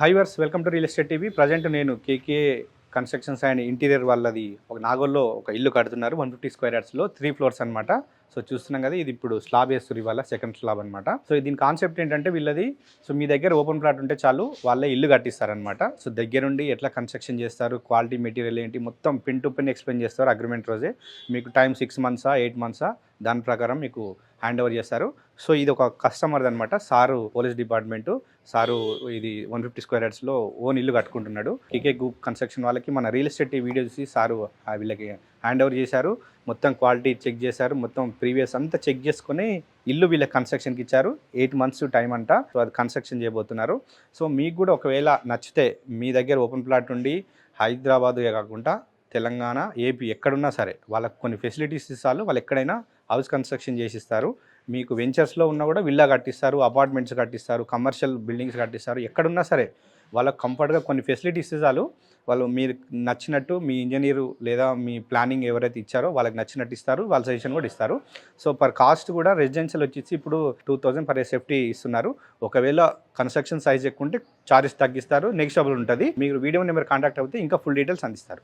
High viewers welcome to real estate TV. Present నేను KK constructions and interior వాళ్ళది ఒక నాగోల్లో ఒక ఇల్లు కడుతున్నారు 150 స్క్వేర్ యార్డ్స్లో 3 ఫ్లోర్స్ అనమాట. సో చూస్తున్నాం కదా, ఇది ఇప్పుడు స్లాబ్ వేస్తారు, ఇవాళ సెకండ్ స్లాబ్ అనమాట. సో దీని కాన్సెప్ట్ ఏంటంటే వీళ్ళది, సో మీ దగ్గర ఓపెన్ ప్లాట్ ఉంటే చాలు, వాళ్ళే ఇల్లు కట్టిస్తారనమాట. సో దగ్గరుండి ఎట్లా కన్స్ట్రక్షన్ చేస్తారు, క్వాలిటీ మెటీరియల్ ఏంటి, మొత్తం పిన్ టు పిన్ ఎక్స్ప్లెయిన్ చేస్తారు. అగ్రిమెంట్ రోజే మీకు టైం 6 మంత్సా 8 మంత్సా దాని ప్రకారం మీకు హ్యాండ్ ఓవర్ చేస్తారు. సో ఇది ఒక కస్టమర్ది అనమాట. సారు పోలీస్ డిపార్ట్మెంటు, సారు ఇది 150 స్క్వేర్ యార్డ్స్లో ఓన్ ఇల్లు కట్టుకుంటున్నాడు. కేకే గ్రూప్ కన్స్ట్రక్షన్ వాళ్ళకి మన రియల్ ఎస్టేట్ వీడియో చూసి సారు వీళ్ళకి హ్యాండ్ ఓవర్ చేశారు. మొత్తం క్వాలిటీ చెక్ చేశారు, మొత్తం ప్రీవియస్ అంతా చెక్ చేసుకుని ఇల్లు వీళ్ళ కన్స్ట్రక్షన్కి ఇచ్చారు. 8 మంత్స్ టైం అంట. సో అది కన్స్ట్రక్షన్ చేయబోతున్నారు. సో మీకు కూడా ఒకవేళ నచ్చితే మీ దగ్గర ఓపెన్ ప్లాట్ ఉండి హైదరాబాదే కాకుండా తెలంగాణ, ఏపీ ఎక్కడున్నా సరే వాళ్ళకి కొన్ని ఫెసిలిటీస్ ఇస్తారు. వాళ్ళు ఎక్కడైనా హౌస్ కన్స్ట్రక్షన్ చేసిస్తారు. మీకు వెంచర్స్లో ఉన్నా కూడా విల్లా కట్టిస్తారు, అపార్ట్మెంట్స్ కట్టిస్తారు, కమర్షియల్ బిల్డింగ్స్ కట్టిస్తారు. ఎక్కడున్నా సరే వాళ్ళకి కంఫర్ట్గా కొన్ని ఫెసిలిటీస్ ఇస్తారు. వాళ్ళు మీరు నచ్చినట్టు మీ ఇంజనీరు లేదా మీ ప్లానింగ్ ఎవరైతే ఇచ్చారో వాళ్ళకి నచ్చినట్టు ఇస్తారు. వాళ్ళ సజెషన్ కూడా ఇస్తారు. సో పర్ కాస్ట్ కూడా రెసిడెన్షియల్ వచ్చేసి ఇప్పుడు 2000 పర్ సేఫ్టీ ఇస్తున్నారు. ఒకవేళ కన్స్ట్రక్షన్ సైజ్ ఎక్కువ ఉంటే చార్జెస్ తగ్గిస్తారు, నెగిషియబుల్ ఉంటుంది. మీరు వీడియో నెంబర్ కాంటాక్ట్ అవుతే ఇంకా ఫుల్ డీటెయిల్స్ అందిస్తారు.